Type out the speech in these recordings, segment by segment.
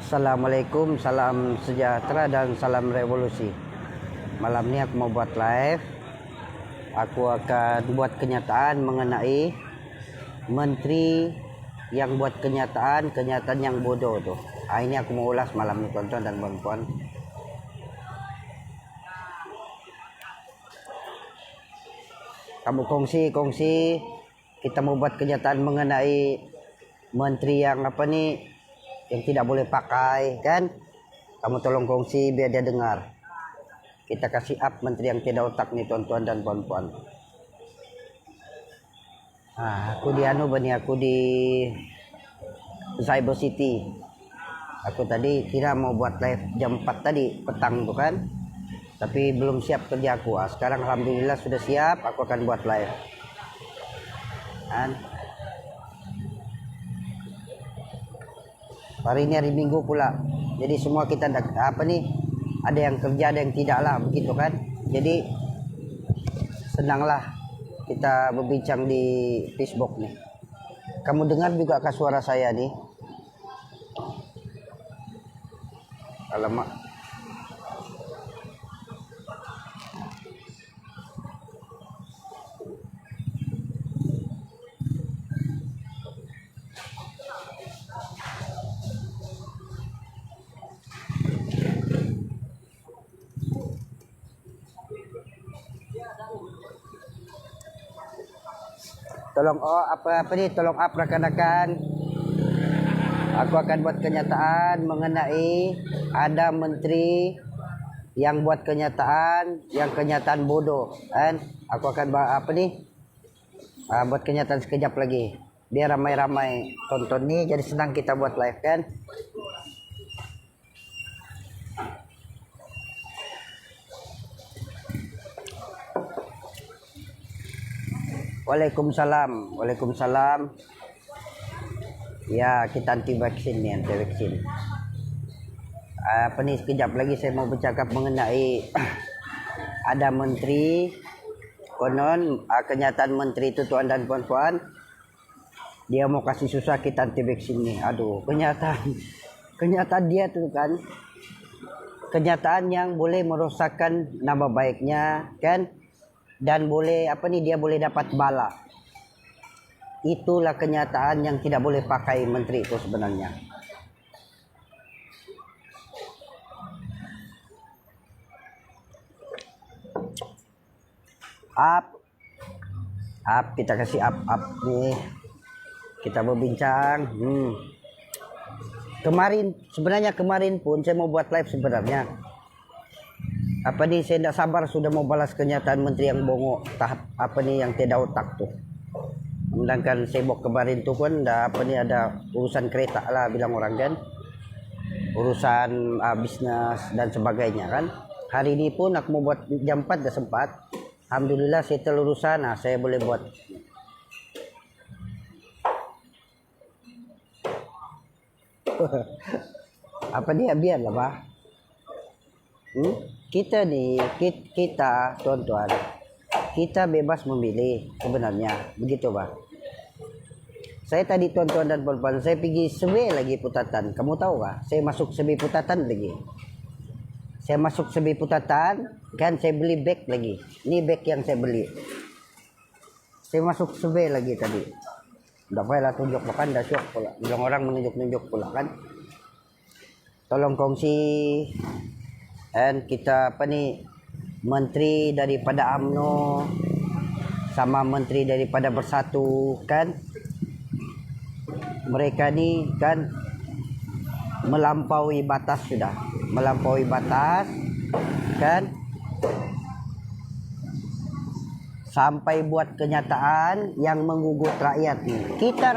Assalamualaikum, salam sejahtera dan salam revolusi. Malam ini aku mau buat live. Aku akan buat kenyataan mengenai menteri yang buat kenyataan yang bodoh tuh. Ini aku mau ulas malam ini tonton dan puan-puan. Kamu kongsi, kita mau buat kenyataan mengenai menteri yang yang tidak boleh pakai, kan? Kamu tolong kongsi biar dia dengar. Kita kasih up menteri yang tidak otak nih, tuan-tuan dan puan-puan. Aku di Cyber City. Aku tadi kira mau buat live jam 4 tadi petang tuh kan, tapi belum siap kerja aku. Sekarang alhamdulillah sudah siap, aku akan buat live. Hari ini hari Minggu pula, jadi semua kita ada yang kerja, ada yang tidak lah, begitu kan. Jadi senanglah kita berbincang di Facebook nih. Kamu dengar juga kah suara saya nih? Alamak. Tolong up rekan-rekan. Aku akan buat kenyataan mengenai ada menteri yang buat kenyataan bodoh, kan? Aku akan buat kenyataan sekejap lagi biar ramai-ramai tonton nih, jadi senang kita buat live, kan? Waalaikumsalam. Ya, kita anti vaksin. Sekejap lagi saya mau bercakap mengenai ada menteri konon, kenyataan menteri itu tuan dan puan-puan, dia mau kasih susah kita anti vaksin nih. Aduh, kenyataan dia tuh kan, kenyataan yang boleh merosakkan nama baiknya, kan? Dan boleh dia boleh dapat bala. Itulah kenyataan yang tidak boleh pakai menteri itu sebenarnya. Up, kita kasih up nih. Kita berbincang. Kemarin pun saya mau buat live sebenarnya. Saya tidak sabar sudah mau balas kenyataan menteri yang bongok, tahap yang tidak otak tuh. Sedangkan sibuk kemarin tuh kan ada urusan kereta lah, bilang orang kan, urusan bisnis dan sebagainya kan. Hari ini pun aku mau buat jam 4 dah sempat. Alhamdulillah settle urusan, saya boleh buat. Biarlah Pak. Kita tuan-tuan, kita bebas memilih sebenarnya, begitu Pak. Saya tadi tuan-tuan dan puan-puan, saya pergi survei lagi Putatan. Kamu tahu kah? Saya masuk survei Putatan lagi. Kan saya beli bag lagi. Ini bag yang saya beli. Saya masuk survei lagi tadi. Udah lah tunjuk makan, dah syok pula. Bilang orang menunjuk-nunjuk pula kan. Tolong kongsi. Dan kita menteri daripada UMNO sama menteri daripada Bersatu kan, mereka ni kan melampaui batas kan, Sampai buat kenyataan yang menggugut rakyat nih. Kita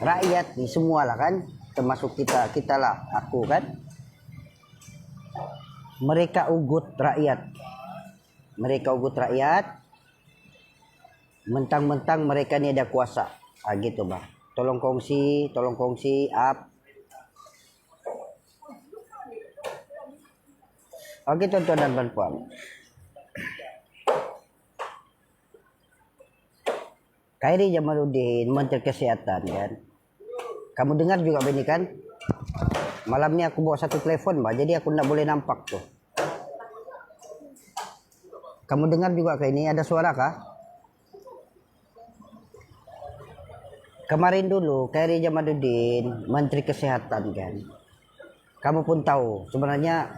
rakyat nih semua lah kan, termasuk kita lah, aku kan. Mereka ugut rakyat. Mentang-mentang mereka ni ada kuasa. Gitu bang. Tolong kongsi up. Oke tuan-tuan dan puan-puan. Khairy Jamaluddin, Menteri Kesehatan kan. Kamu dengar juga ini kan? Malam ni aku bawa satu telepon bah, jadi aku tidak boleh nampak tuh. Kamu dengar juga kayak ini, ada suara kah? Kemarin dulu Khairy Jamaluddin, Menteri Kesehatan kan. Kamu pun tahu, sebenarnya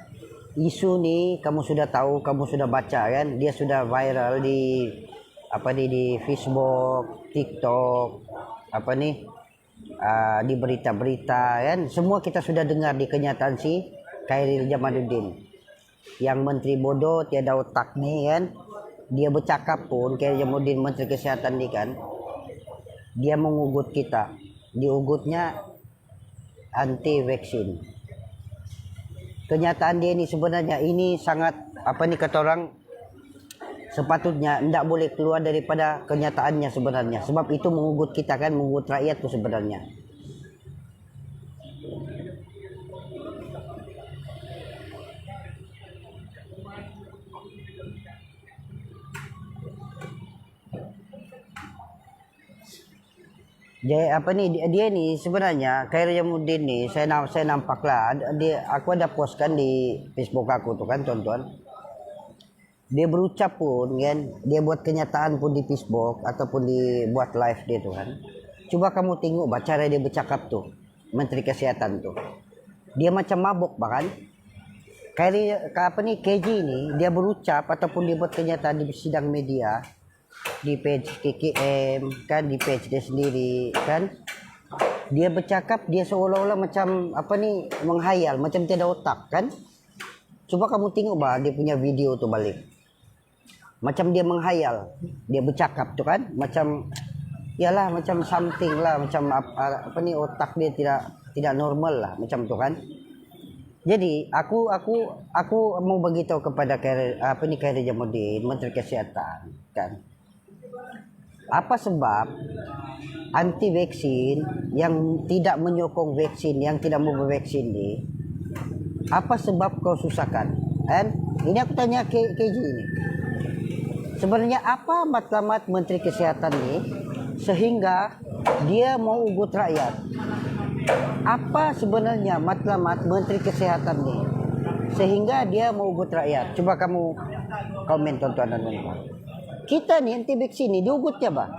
isu nih kamu sudah tahu, kamu sudah baca kan? Dia sudah viral di di Facebook, TikTok, di berita-berita kan. Semua kita sudah dengar di kenyataan si Khairy Jamaluddin. Yang menteri bodoh tiada otak nih kan. Dia bercakap pun Khairy Jamaluddin Menteri Kesehatan nih kan. Dia mengugut kita. Diugutnya anti vaksin. Kenyataan dia ini sebenarnya ini sangat kata orang, sepatutnya tidak boleh keluar daripada kenyataannya sebenarnya. Sebab itu mengugut kita kan, mengugut rakyat tuh sebenarnya. Dia ni sebenarnya Khairy Jamaluddin ni saya nampak lah aku ada post kan di Facebook aku tuh kan tuan-tuan. Dia berucap pun kan, dia buat kenyataan pun di Facebook ataupun buat live dia tuh kan. Coba kamu tengok cara dia bercakap tuh, Menteri Kesehatan tuh. Dia macam mabuk bahkan. KJ ini dia berucap ataupun dia buat kenyataan di sidang media, di page KKM kan, di page dia sendiri kan. Dia bercakap, dia seolah-olah macam menghayal, macam tiada otak kan. Coba kamu tengok dia punya video tuh balik. Macam dia menghayal, dia bercakap tuh kan, macam yalah macam something lah, macam otak dia tidak normal lah macam tuh kan. Jadi aku mau beritahu kepada Khairy Jamaluddin Menteri Kesehatan kan. Apa sebab anti vaksin yang tidak menyokong vaksin, yang tidak mau bervaksin ni, apa sebab kau susahkan? Kan? Ini aku tanya KJ ini. Sebenarnya apa matlamat Menteri Kesehatan ni sehingga dia mau ugut rakyat? Apa sebenarnya matlamat Menteri Kesehatan ni sehingga dia mau ugut rakyat? Coba kamu komen tuan-tuan dan puan-puan. Kita ni anti vaksin ni diugutnya bah.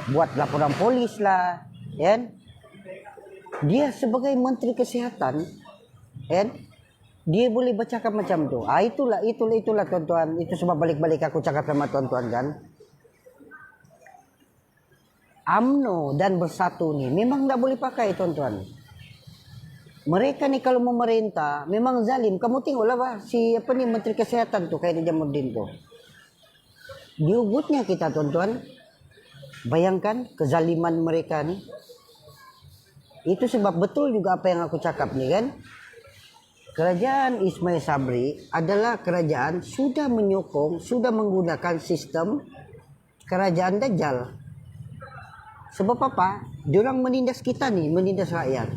Buat laporan polis lah, kan? Dia sebagai Menteri Kesehatan, kan? Dia boleh bercakap macam tu. Itulah tuan-tuan. Itu sebab balik-balik aku cakap sama tuan-tuan kan. UMNO dan Bersatu ni memang tak boleh pakai tuan-tuan. Mereka ni kalau memerintah memang zalim. Kamu tengoklah bah, Menteri Kesehatan tu Khairy Jamaluddin tu. Diugutnya kita tuan-tuan. Bayangkan kezaliman mereka ni. Itu sebab betul juga apa yang aku cakap ni kan. Kerajaan Ismail Sabri adalah kerajaan sudah menyokong, sudah menggunakan sistem kerajaan Dajjal. Sebab apa? Diorang menindas kita nih, menindas rakyat.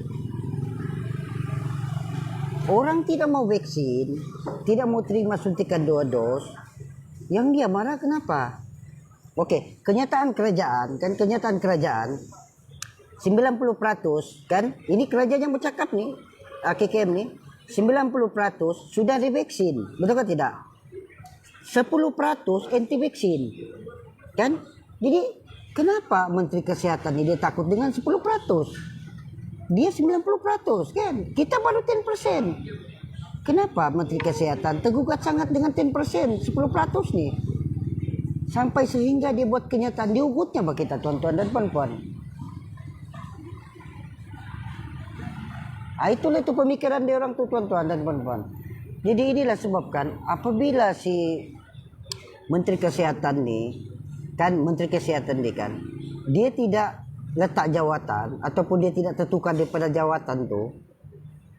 Orang tidak mau vaksin, tidak mau terima suntikan 2 dos, yang dia marah kenapa? Oke, kenyataan kerajaan 90% kan, ini kerajaan yang bercakap nih, KKM nih, 90% sudah divaksin, betul kan tidak? 10% anti vaksin, kan? Jadi kenapa Menteri Kesehatan ini dia takut dengan 10%? Dia 90% kan? Kita baru 10%. Kenapa Menteri Kesehatan tergugat sangat dengan 10%, 10% nih? Sampai sehingga dia buat kenyataan, diugutnya bagi kita tuan-tuan dan puan-puan. Itulah itu pemikiran dia orang tuh tuan-tuan dan puan-puan. Jadi inilah sebabkan apabila si Menteri Kesehatan ni kan, dia tidak letak jawatan ataupun dia tidak tertukar daripada jawatan tu,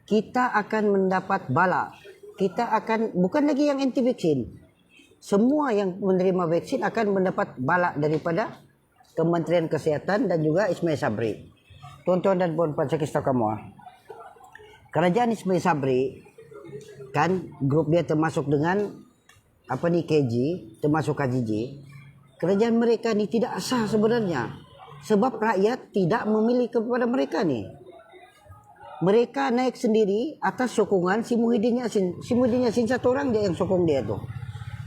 kita akan mendapat bala. Kita akan, bukan lagi yang anti vaksin, semua yang menerima vaksin akan mendapat bala daripada Kementerian Kesehatan dan juga Ismail Sabri. Tuan-tuan dan puan-puan, saya kasih tahu kamu, kerajaan Ismail Sabri kan, grup dia termasuk dengan KG, termasuk KJJ. Kerajaan mereka ni tidak sah sebenarnya, sebab rakyat tidak memilih kepada mereka ni. Mereka naik sendiri atas sokongan si Muhyiddin Yassin. Si Muhyiddin Yassin satu orang dia yang sokong dia tu,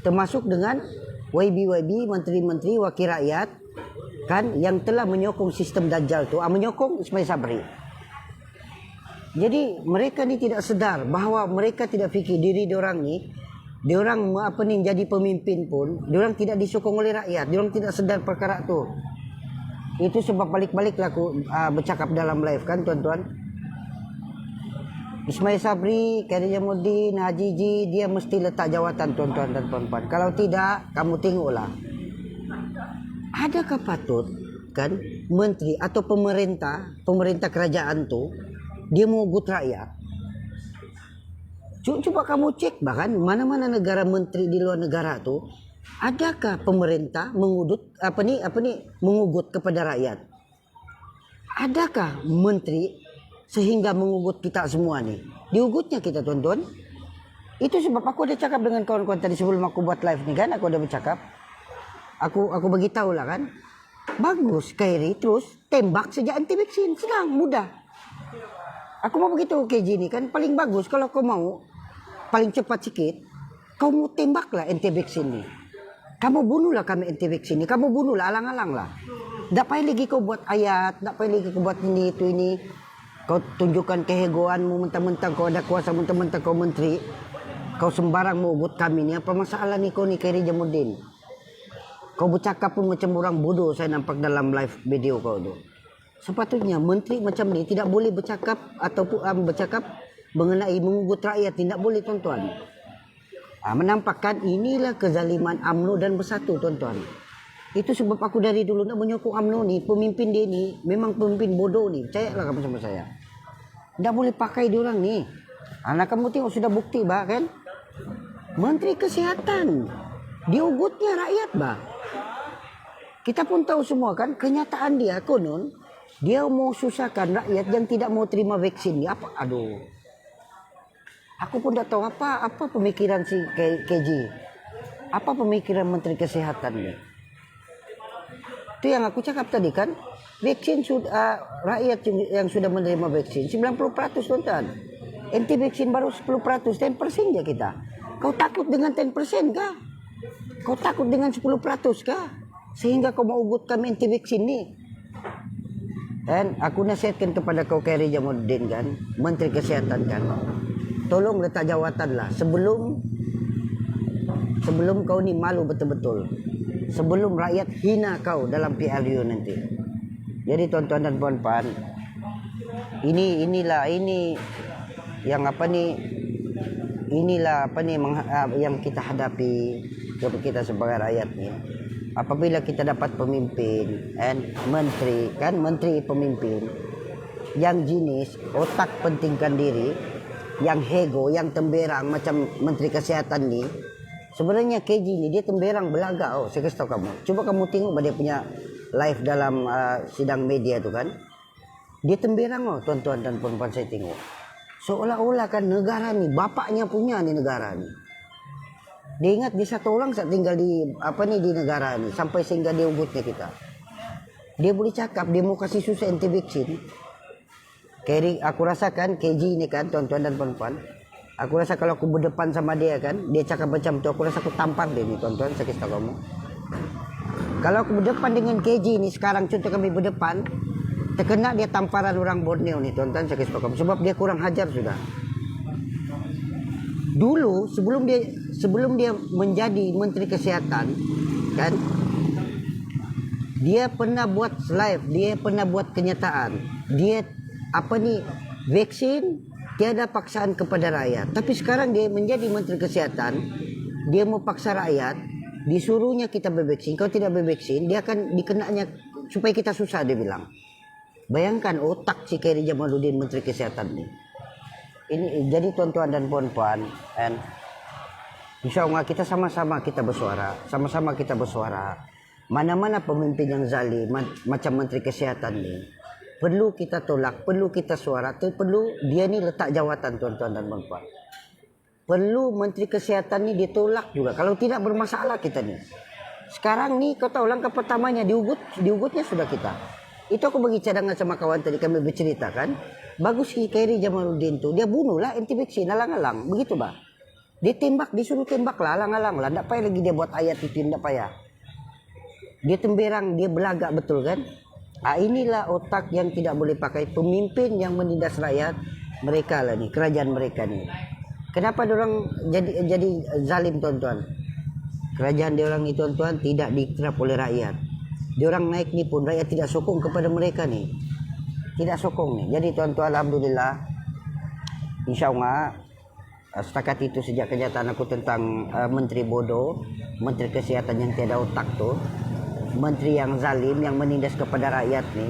termasuk dengan YB, menteri-menteri wakil rakyat kan, yang telah menyokong sistem Dajjal tu, menyokong Ismail Sabri. Jadi mereka ni tidak sedar bahawa mereka tidak fikir diri diorang ni, diorang jadi pemimpin pun, diorang tidak disokong oleh rakyat, diorang tidak sedar perkara tu. Itu sebab balik-baliklah aku bercakap dalam live kan, tuan-tuan. Ismail Sabri, Khairy Jamaluddin, Haji G, dia mesti letak jawatan, tuan-tuan dan puan-puan. Kalau tidak, kamu tengoklah. Adakah patut kan menteri atau pemerintah kerajaan tu dia mengugut rakyat? Cuba kamu cek, bahkan mana-mana negara menteri di luar negara tu, adakah pemerintah mengugut kepada rakyat? Adakah menteri sehingga mengugut kita semua ni? Diugutnya kita, tuan-tuan. Itu sebab aku ada cakap dengan kawan-kawan tadi sebelum aku buat live ni kan, aku ada bercakap. Aku beritahu lah kan, bagus Khairy terus tembak sejak anti vaksin, senang, mudah. Aku mau beritahu KJ ni kan, paling bagus kalau kau mau paling cepat sikit, kau mau tembaklah anti vaksin ni. Kamu bunuhlah kami anti vaksin ni, kamu bunuhlah, alang-alang lah. Tak payah lagi kau buat ayat, tak payah lagi kau buat ini itu ini. Kau tunjukkan kehegoanmu mentang-mentang kau ada kuasa, mentang-mentang kau menteri, kau sembarang mengugut kami ni. Apa masalah ni kau ni Khairy Jamaluddin? Kau bercakap pun macam orang bodoh, saya nampak dalam live video kau tu. Sepatutnya menteri macam ni tidak boleh bercakap ataupun bercakap mengenai mengugut rakyat, tidak boleh, tuan-tuan. Menampakkan inilah kezaliman UMNO dan Bersatu, tuan-tuan. Itu sebab aku dari dulu nak menyokong UMNO ni, pemimpin dia ni memang pemimpin bodoh ni. Percayalah kamu sama saya. Tak boleh pakai diorang ni. Anak kamu tengok sudah bukti bah kan. Menteri Kesihatan diugutnya rakyat bah. Kita pun tahu semua kan, kenyataan dia konon dia mau susahkan rakyat yang tidak mau terima vaksin ni. Apa? Aduh. Aku pun tak tahu apa pemikiran si KJ. Apa pemikiran Menteri Kesehatan ni? Itu yang aku cakap tadi kan, vaksin rakyat yang sudah menerima vaksin 90%, tuan-tuan. Anti vaksin baru 10%, 10% je kita. Kau takut dengan 10% kah? Kau takut dengan 10% kah? Sehingga kau mau ugut kami anti vaksin ni. Dan aku nasihatkan kepada kau Khairy Jamaluddin kan, Menteri Kesehatan kan, tolong letak jawatan lah sebelum kau ni malu betul-betul, sebelum rakyat hina kau dalam PLU nanti. Jadi tuan-tuan dan puan-puan, ini yang kita hadapi untuk kita sebagai rakyat ni. Apabila kita dapat pemimpin menteri pemimpin yang jenis otak pentingkan diri, yang hego, yang temberang macam Menteri Kesehatan ni. Sebenarnya KJ ni dia temberang belagak. Saya kasih tahu kamu. Coba kamu tengok dia punya live dalam sidang media tu kan. Dia temberang tuan-tuan dan puan-puan, saya tengok. Seolah-olah kan negara ni bapaknya punya ni negara ni. Dia ingat dia satu orang saat tinggal di negara ni sampai sehingga dia ugutnya kita. Dia boleh cakap dia mau kasih susah anti vaksin. Aku rasakan KJ ni kan, tuan-tuan dan puan-puan. Aku rasa kalau aku berdepan sama dia kan, dia cakap macam tu, aku rasa aku tampar dia ni, tuan-tuan, saya kasih tahu kamu. Kalau aku berdepan dengan KJ ni sekarang, contoh kami berdepan, terkena dia tamparan orang Borneo ni, tuan-tuan, saya kasih tahu kamu. Sebab dia kurang hajar sudah. Dulu sebelum dia menjadi Menteri Kesehatan kan, dia pernah buat live, dia pernah buat kenyataan. Dia vaksin tiada paksaan kepada rakyat. Tapi sekarang dia menjadi Menteri Kesehatan, dia mau paksa rakyat, disuruhnya kita bevaksin. Kalau tidak bevaksin, dia akan dikenanya supaya kita susah, dia bilang. Bayangkan otak si Khairy Jamaluddin Menteri Kesehatan ini. Ini jadi tuan-tuan dan puan-puan, and insya Allah kita sama-sama kita bersuara, sama-sama kita bersuara. Mana-mana pemimpin yang zalim macam Menteri Kesehatan ini, perlu kita tolak, perlu kita suara, perlu dia ni letak jawatan tuan-tuan dan puan-puan. Perlu Menteri Kesehatan ni ditolak juga. Kalau tidak bermasalah kita ni. Sekarang ni kau tahu langkah pertamanya diugutnya sudah kita. Itu aku bagi cadangan sama kawan tadi kami bercerita kan. Bagus si Khairy Jamaluddin tu dia bunuhlah anti vaksin alang-alang. Begitu bah. Dia tembak, disuruh tembak lah alang-alang lah. Tak payah lagi dia buat ayat itu, tak payah. Dia temberang, dia belagak betul kan. Inilah otak yang tidak boleh pakai pemimpin yang menindas rakyat. Mereka lah ni, kerajaan mereka ni. Kenapa diorang jadi zalim tuan-tuan? Kerajaan diorang ni tuan-tuan tidak diterap oleh rakyat. Diorang naik ni pun rakyat tidak sokong kepada mereka ni. Tidak sokong ni. Jadi tuan-tuan alhamdulillah, insyaAllah setakat itu sejak kenyataan aku tentang menteri bodoh, menteri kesihatan yang tiada otak tu, menteri yang zalim yang menindas kepada rakyat ni.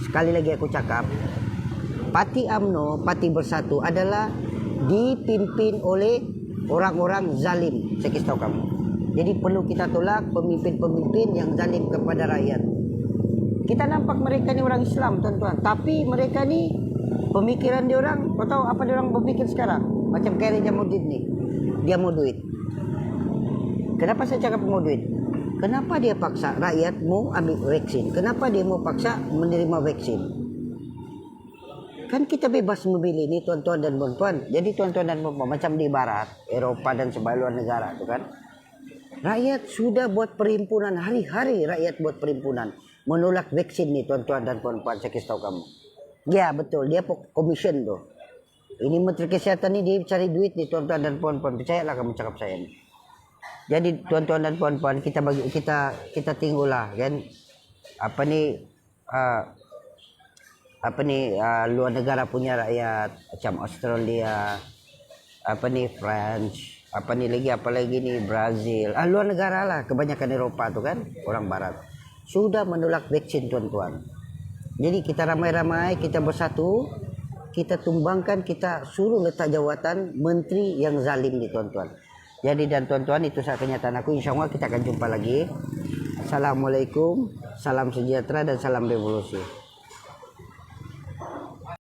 Sekali lagi aku cakap, Parti UMNO, Parti Bersatu adalah dipimpin oleh orang-orang zalim. Saya kisah tahu kamu. Jadi perlu kita tolak pemimpin-pemimpin yang zalim kepada rakyat. Kita nampak mereka ni orang Islam tuan-tuan, tapi mereka ni pemikiran dia orang, kau tahu apa dia orang berpikir sekarang? Macam Khairy Jamaluddin ni, dia mau duit. Kenapa saya cakap mau duit? Kenapa dia paksa rakyat mau ambil vaksin? Kenapa dia mau paksa menerima vaksin? Kan kita bebas memilih ni tuan-tuan dan puan-puan. Jadi tuan-tuan dan puan-puan, macam di barat, Eropah dan sebagai luar negara tu kan. Rakyat sudah buat perhimpunan, hari-hari rakyat buat perhimpunan menolak vaksin ni tuan-tuan dan puan-puan. Saya kasih tahu kamu. Ya betul, dia commission tu. Ini Menteri Kesehatan ni dia cari duit ni tuan-tuan dan puan-puan. Percayalah kamu cakap saya ni. Jadi tuan-tuan dan puan-puan, kita tengoklah kan luar negara punya rakyat macam Australia, France, apa lagi ni Brazil, luar negara lah, kebanyakan Eropah tu kan, orang barat sudah menolak vaksin tuan-tuan. Jadi kita ramai-ramai, kita bersatu, kita tumbangkan, kita suruh letak jawatan menteri yang zalim ni tuan-tuan. Jadi dan tuan-tuan, itu sahaja kenyataan aku. InsyaAllah kita akan jumpa lagi. Assalamualaikum, salam sejahtera dan salam revolusi.